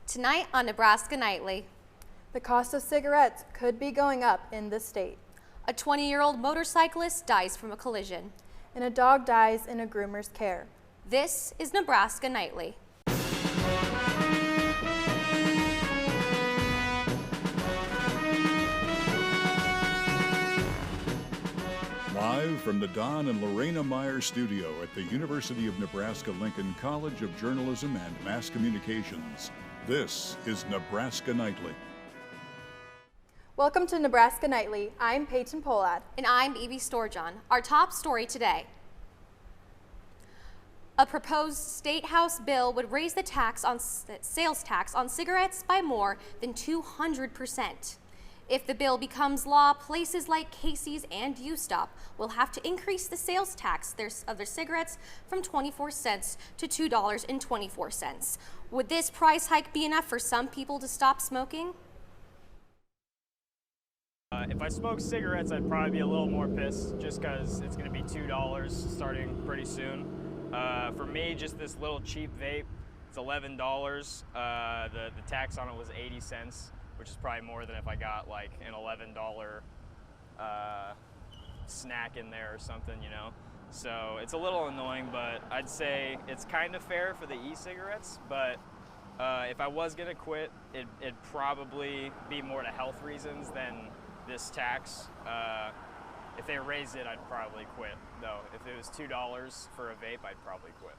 Tonight on Nebraska Nightly. The cost of cigarettes could be going up in the state. A 20-year-old motorcyclist dies from a collision. And a dog dies in a groomer's care. This is Nebraska Nightly. Live from the Don and Lorena Meyer studio at the University of Nebraska-Lincoln College of Journalism and Mass Communications, this is Nebraska Nightly. Welcome to Nebraska Nightly. I'm Peyton Polad. And I'm Evie Storjohn. Our top story today. A proposed state house bill would raise the sales tax on cigarettes by more than 200%. If the bill becomes law, places like Casey's and U-Stop will have to increase the sales tax of their cigarettes from 24 cents to $2.24. Would this price hike be enough for some people to stop smoking? If I smoked cigarettes, I'd probably be a little more pissed just because it's going to be $2 starting pretty soon. For me, just this little cheap vape, it's $11. The tax on it was 80 cents. Which is probably more than if I got like an $11 snack in there or something, you know? So it's a little annoying, but I'd say it's kind of fair for the e-cigarettes, but if I was gonna quit, it'd probably be more to health reasons than this tax. If they raised it, I'd probably quit, though. If it was $2 for a vape, I'd probably quit.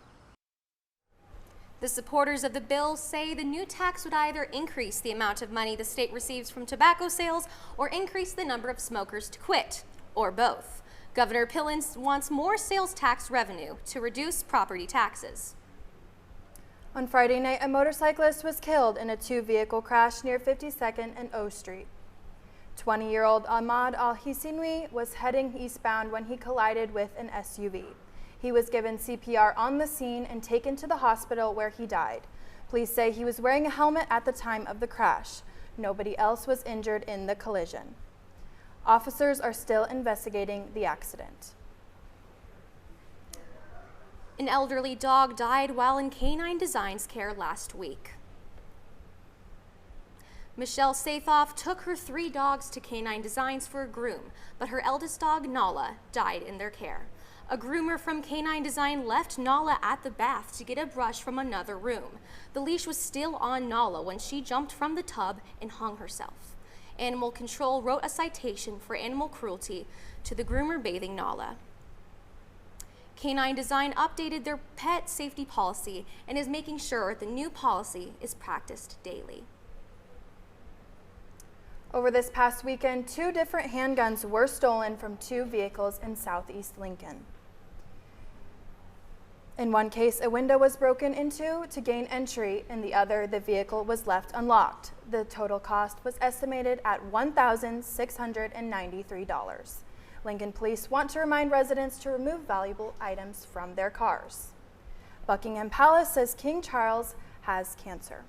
The supporters of the bill say the new tax would either increase the amount of money the state receives from tobacco sales or increase the number of smokers to quit, or both. Governor Pillen wants more sales tax revenue to reduce property taxes. On Friday night, a motorcyclist was killed in a two-vehicle crash near 52nd and O Street. 20-year-old Ahmad Al-Hisinwi was heading eastbound when he collided with an SUV. He was given CPR on the scene and taken to the hospital where he died. Police say he was wearing a helmet at the time of the crash. Nobody else was injured in the collision. Officers are still investigating the accident. An elderly dog died while in Canine Design's care last week. Michelle Sathoff took her 3 dogs to Canine Designs for a groom, but her eldest dog, Nala, died in their care. A groomer from Canine Design left Nala at the bath to get a brush from another room. The leash was still on Nala when she jumped from the tub and hung herself. Animal Control wrote a citation for animal cruelty to the groomer bathing Nala. Canine Design updated their pet safety policy and is making sure the new policy is practiced daily. Over this past weekend, 2 different handguns were stolen from 2 vehicles in southeast Lincoln. In one case, a window was broken into to gain entry. In the other, the vehicle was left unlocked. The total cost was estimated at $1,693. Lincoln police want to remind residents to remove valuable items from their cars. Buckingham Palace says King Charles has cancer.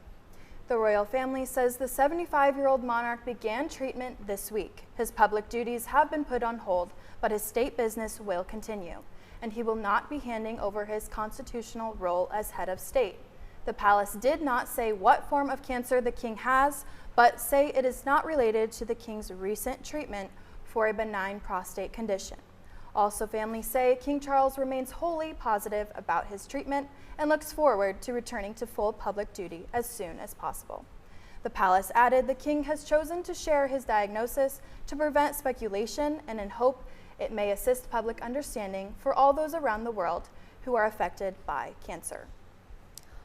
The royal family says the 75-year-old monarch began treatment this week. His public duties have been put on hold, but his state business will continue, and he will not be handing over his constitutional role as head of state. The palace did not say what form of cancer the king has, but say it is not related to the king's recent treatment for a benign prostate condition. Also, families say King Charles remains wholly positive about his treatment and looks forward to returning to full public duty as soon as possible. The palace added the king has chosen to share his diagnosis to prevent speculation and in hope it may assist public understanding for all those around the world who are affected by cancer.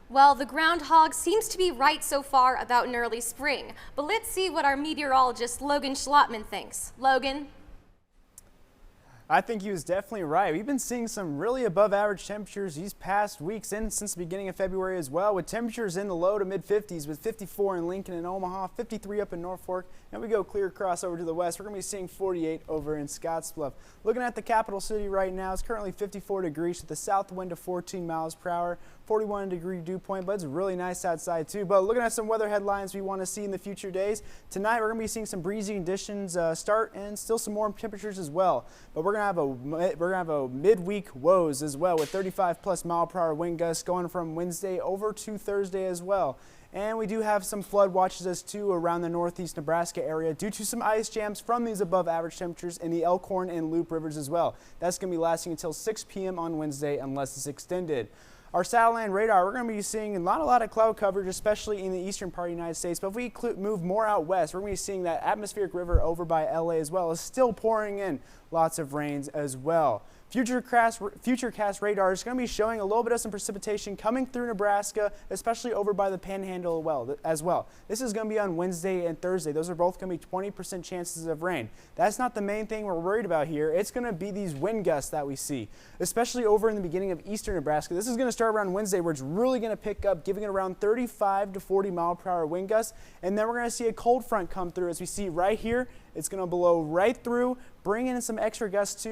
Well, the groundhog seems to be right so far about an early spring, but let's see what our meteorologist Logan Schlotman thinks. Logan? I think he was definitely right. We've been seeing some really above average temperatures these past weeks and since the beginning of February as well, with temperatures in the low to mid 50s with 54 in Lincoln and Omaha, 53 up in Norfolk, and we go clear across over to the west. We're going to be seeing 48 over in Scottsbluff. Looking at the capital city right now, it's currently 54 degrees with the south wind of 14 miles per hour, 41 degree dew point, but it's really nice outside too. But looking at some weather headlines we want to see in the future days, tonight we're going to be seeing some breezy conditions start and still some warm temperatures as well. But we're we're gonna have a midweek woes as well with 35+ mile/per-hour wind gusts going from Wednesday over to Thursday as well. And we do have some flood watches as too around the northeast Nebraska area due to some ice jams from these above average temperatures in the Elkhorn and Loup rivers as well. That's going to be lasting until 6 p.m. on Wednesday unless it's extended. Our satellite radar, we're going to be seeing not a lot of cloud coverage, especially in the eastern part of the United States. But if we move more out west, we're going to be seeing that atmospheric river over by LA as well is still pouring in lots of rains as well. Futurecast radar is going to be showing a little bit of some precipitation coming through Nebraska, especially over by the Panhandle as well. This is going to be on Wednesday and Thursday. Those are both going to be 20% chances of rain. That's not the main thing we're worried about here. It's going to be these wind gusts that we see, especially over in the beginning of eastern Nebraska. This is going to start around Wednesday where it's really going to pick up, giving it around 35 to 40 mile/per-hour wind gusts. And then we're going to see a cold front come through as we see right here. It's going to blow right through, bring in some extra gusts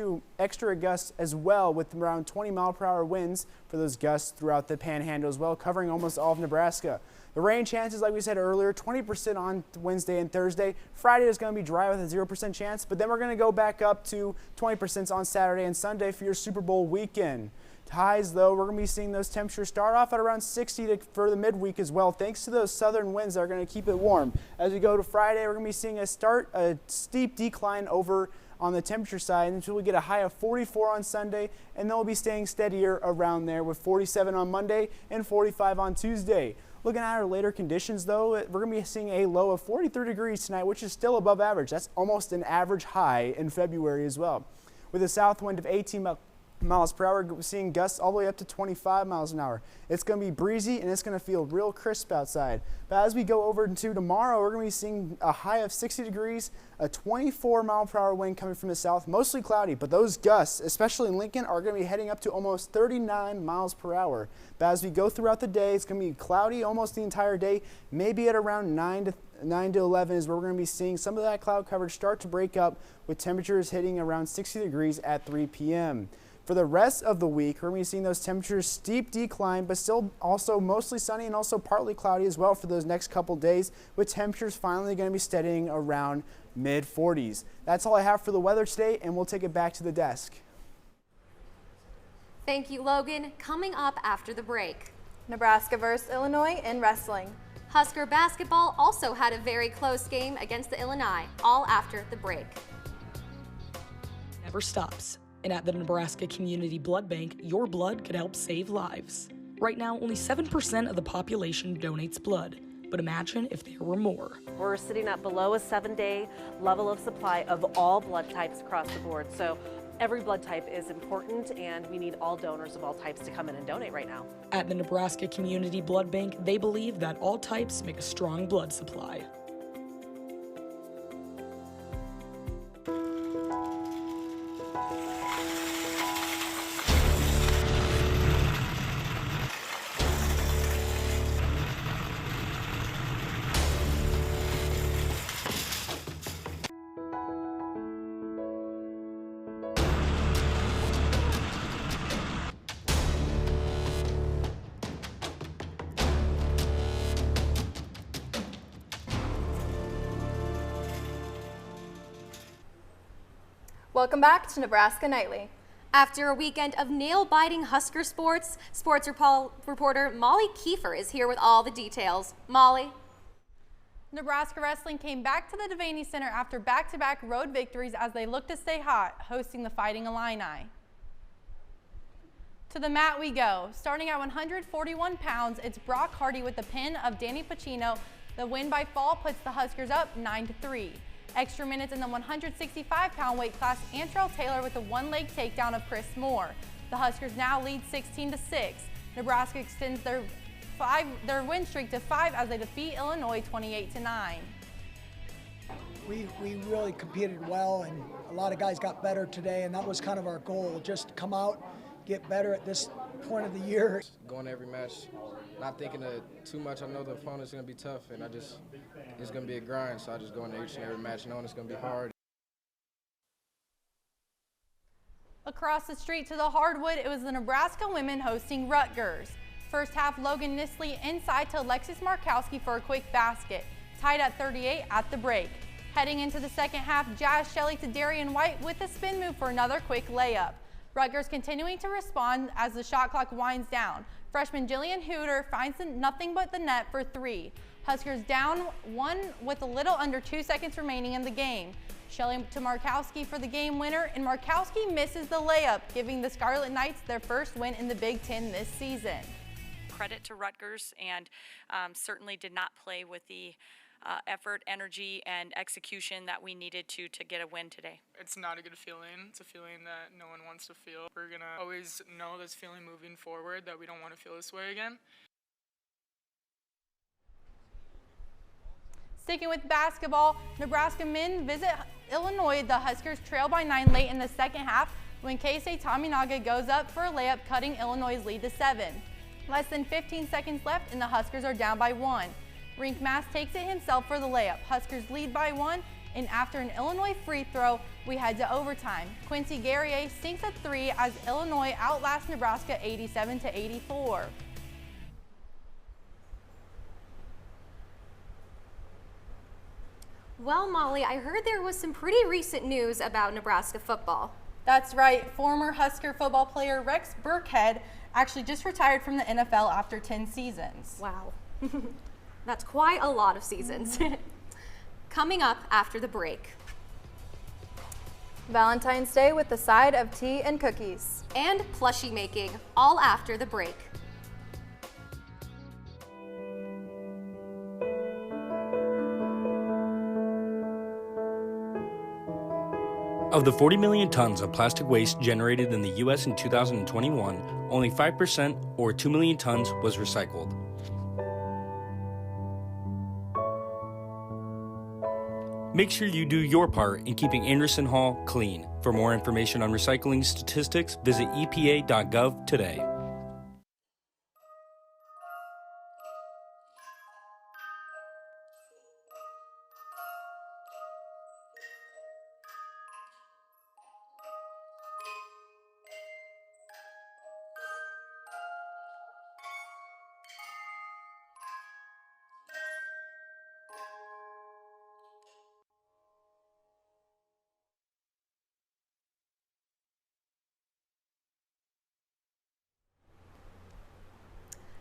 as well with around 20 mile/per-hour winds for those gusts throughout the Panhandle as well, covering almost all of Nebraska. The rain chances, like we said earlier, 20% on Wednesday and Thursday. Friday is going to be dry with a 0% chance, but then we're going to go back up to 20% on Saturday and Sunday for your Super Bowl weekend. Highs, though, we're going to be seeing those temperatures start off at around 60 for the midweek as well, thanks to those southern winds that are going to keep it warm. As we go to Friday, we're going to be seeing a steep decline over on the temperature side until we get a high of 44 on Sunday, and then we'll be staying steadier around there with 47 on Monday and 45 on Tuesday. Looking at our later conditions, though, we're going to be seeing a low of 43 degrees tonight, which is still above average. That's almost an average high in February as well. With a south wind of 18 miles per hour, we're seeing gusts all the way up to 25 miles an hour. It's going to be breezy and it's going to feel real crisp outside. But as we go over to tomorrow, we're going to be seeing a high of 60 degrees, a 24 mile/per-hour wind coming from the south, mostly cloudy, but those gusts, especially in Lincoln, are going to be heading up to almost 39 miles per hour. But as we go throughout the day, it's going to be cloudy almost the entire day, maybe at around 9 to 11 is where we're going to be seeing some of that cloud coverage start to break up with temperatures hitting around 60 degrees at 3 p.m. For the rest of the week, we're going to be seeing those temperatures steep decline, but still also mostly sunny and also partly cloudy as well for those next couple days, with temperatures finally going to be steadying around mid-40s. That's all I have for the weather today, and we'll take it back to the desk. Thank you, Logan. Coming up after the break. Nebraska versus Illinois in wrestling. Husker basketball also had a very close game against the Illini, all after the break. Never stops. And at the Nebraska Community Blood Bank, your blood could help save lives. Right now, only 7% of the population donates blood. But imagine if there were more. We're sitting at below a 7-day level of supply of all blood types across the board. So every blood type is important, and we need all donors of all types to come in and donate right now. At the Nebraska Community Blood Bank, they believe that all types make a strong blood supply. Welcome back to Nebraska Nightly. After a weekend of nail-biting Husker sports, sports reporter Molly Kiefer is here with all the details. Molly. Nebraska wrestling came back to the Devaney Center after back-to-back road victories as they look to stay hot, hosting the Fighting Illini. To the mat we go. Starting at 141 pounds, it's Brock Hardy with the pin of Danny Pacino. The win by fall puts the Huskers up 9-3. Extra minutes in the 165-pound weight class, Antrell Taylor with a one-leg takedown of Chris Moore. The Huskers now lead 16-6. Nebraska extends their win streak to 5 as they defeat Illinois 28-9. We really competed well, and a lot of guys got better today, and that was kind of our goal, just come out, get better at this point of the year. Going to every match, not thinking too much. I know the opponent's going to be tough, and it's going to be a grind, so I just go into each and every match knowing it's going to be hard. Across the street to the hardwood, it was the Nebraska women hosting Rutgers. First half, Logan Nisley inside to Alexis Markowski for a quick basket, tied at 38 at the break. Heading into the second half, Jazz Shelley to Darian White with a spin move for another quick layup. Rutgers continuing to respond as the shot clock winds down. Freshman Jillian Hooter finds nothing but the net for 3. Huskers down 1 with a little under 2 seconds remaining in the game. Shelley to Markowski for the game winner, and Markowski misses the layup, giving the Scarlet Knights their first win in the Big Ten this season. Credit to Rutgers, and certainly did not play with the effort, energy, and execution that we needed to get a win today. It's not a good feeling. It's a feeling that no one wants to feel. We're going to always know this feeling moving forward, that we don't want to feel this way again. Sticking with basketball, Nebraska men visit Illinois. The Huskers trail by 9 late in the second half when Keisei Taminaga goes up for a layup, cutting Illinois' lead to 7. Less than 15 seconds left and the Huskers are down by 1. Rink Mass takes it himself for the layup. Huskers lead by 1, and after an Illinois free throw, we head to overtime. Quincy Guerrier sinks a 3 as Illinois outlasts Nebraska 87-84. Well, Molly, I heard there was some pretty recent news about Nebraska football. That's right. Former Husker football player Rex Burkhead actually just retired from the NFL after 10 seasons. Wow. That's quite a lot of seasons. Coming up after the break. Valentine's Day with a side of tea and cookies. And plushie making, all after the break. Of the 40 million tons of plastic waste generated in the U.S. in 2021, only 5%, or 2 million tons, was recycled. Make sure you do your part in keeping Anderson Hall clean. For more information on recycling statistics, visit epa.gov today.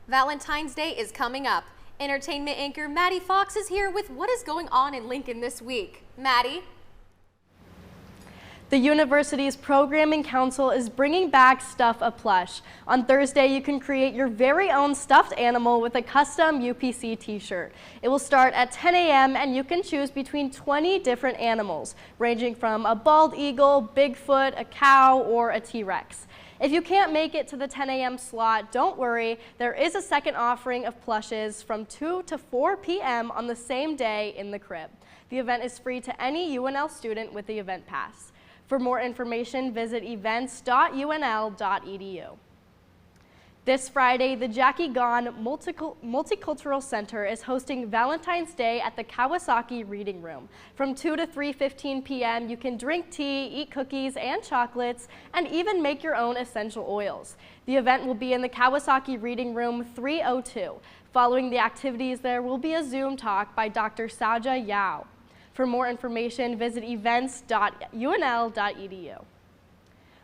Valentine's Day is coming up. Entertainment anchor Maddie Fox is here with what is going on in Lincoln this week. Maddie? The university's Programming Council is bringing back Stuff a Plush. On Thursday, you can create your very own stuffed animal with a custom UPC t-shirt. It will start at 10 a.m. and you can choose between 20 different animals, ranging from a bald eagle, Bigfoot, a cow, or a T-Rex. If you can't make it to the 10 a.m. slot, don't worry. There is a second offering of plushes from 2 to 4 p.m. on the same day in the crib. The event is free to any UNL student with the event pass. For more information, visit events.unl.edu. This Friday, the Jackie Gahn Multicultural Center is hosting Valentine's Day at the Kawasaki Reading Room. From 2 to 3:15 p.m., you can drink tea, eat cookies and chocolates, and even make your own essential oils. The event will be in the Kawasaki Reading Room 302. Following the activities, there will be a Zoom talk by Dr. Saja Yao. For more information, visit events.unl.edu.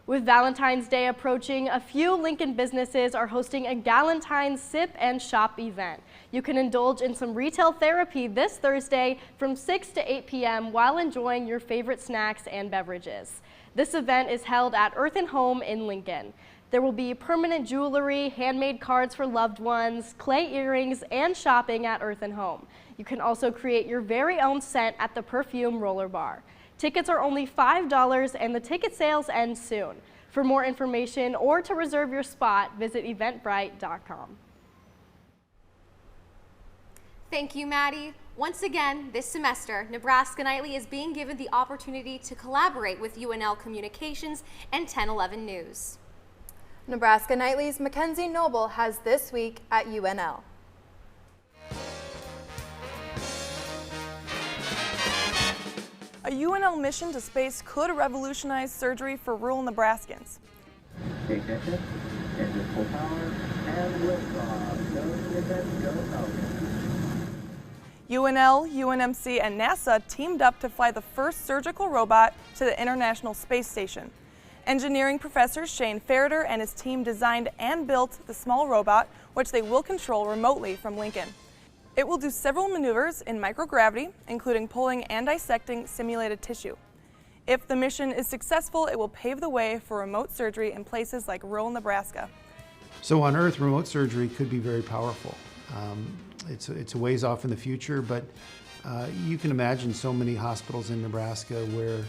With Valentine's Day approaching, a few Lincoln businesses are hosting a Galentine's Sip and Shop event. You can indulge in some retail therapy this Thursday from 6 to 8 p.m. while enjoying your favorite snacks and beverages. This event is held at Earth and Home in Lincoln. There will be permanent jewelry, handmade cards for loved ones, clay earrings, and shopping at Earth and Home. You can also create your very own scent at the Perfume Roller Bar. Tickets are only $5 and the ticket sales end soon. For more information or to reserve your spot, visit eventbrite.com. Thank you, Maddie. Once again, this semester, Nebraska Nightly is being given the opportunity to collaborate with UNL Communications and 1011 News. Nebraska Nightly's Mackenzie Noble has This Week at UNL. A UNL mission to space could revolutionize surgery for rural Nebraskans. Ignition, engine full power, and liftoff. Go to the event, go Falcon. UNL, UNMC, and NASA teamed up to fly the first surgical robot to the International Space Station. Engineering professor Shane Ferreter and his team designed and built the small robot, which they will control remotely from Lincoln. It will do several maneuvers in microgravity, including pulling and dissecting simulated tissue. If the mission is successful, it will pave the way for remote surgery in places like rural Nebraska. So on Earth, remote surgery could be very powerful. It's a ways off in the future, but you can imagine so many hospitals in Nebraska where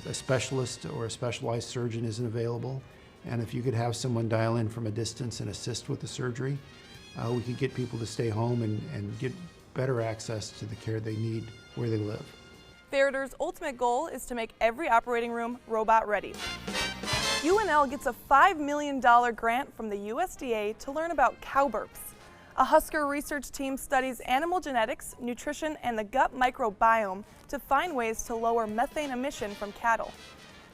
a specialist or a specialized surgeon isn't available. And if you could have someone dial in from a distance and assist with the surgery, we could get people to stay home and get better access to the care they need where they live. Ferreter's ultimate goal is to make every operating room robot ready. UNL gets a $5 million grant from the USDA to learn about cow burps. A Husker research team studies animal genetics, nutrition, and the gut microbiome to find ways to lower methane emission from cattle.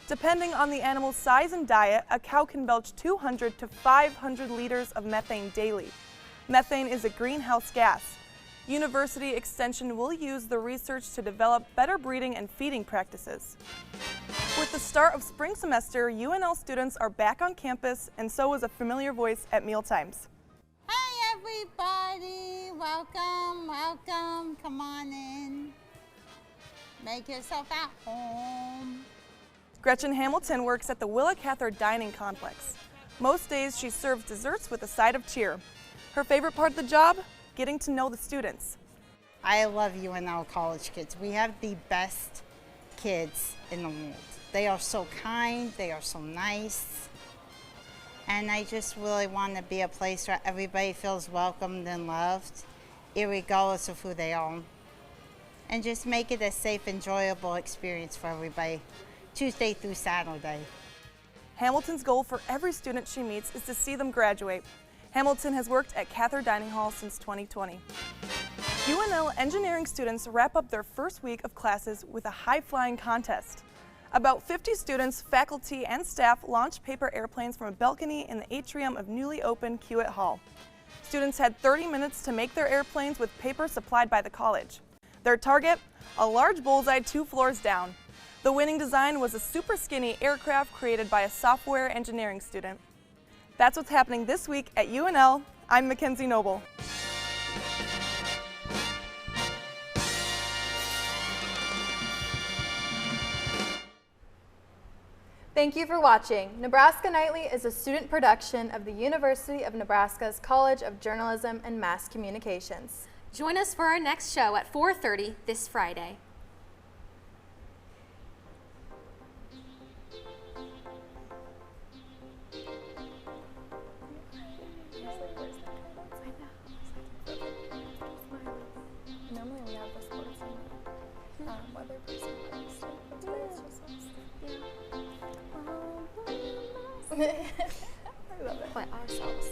Depending on the animal's size and diet, a cow can belch 200 to 500 liters of methane daily. Methane is a greenhouse gas. University Extension will use the research to develop better breeding and feeding practices. With the start of spring semester, UNL students are back on campus, and so is a familiar voice at mealtimes. Hi everybody, welcome, welcome, come on in. Make yourself at home. Gretchen Hamilton works at the Willa Cathar Dining Complex. Most days she serves desserts with a side of cheer. Her favorite part of the job? Getting to know the students. I love UNL college kids. We have the best kids in the world. They are so kind, they are so nice. And I just really want to be a place where everybody feels welcomed and loved, irregardless of who they are. And just make it a safe, enjoyable experience for everybody, Tuesday through Saturday. Hamilton's goal for every student she meets is to see them graduate. Hamilton has worked at Cathar Dining Hall since 2020. UNL engineering students wrap up their first week of classes with a high-flying contest. About 50 students, faculty, and staff launched paper airplanes from a balcony in the atrium of newly opened Hewitt Hall. Students had 30 minutes to make their airplanes with paper supplied by the college. Their target? A large bullseye 2 floors down. The winning design was a super skinny aircraft created by a software engineering student. That's what's happening this week at UNL. I'm Mackenzie Noble. Thank you for watching. Nebraska Nightly is a student production of the University of Nebraska's College of Journalism and Mass Communications. Join us for our next show at 4:30 this Friday. Normally we have the sports and weather person. I love it. By ourselves.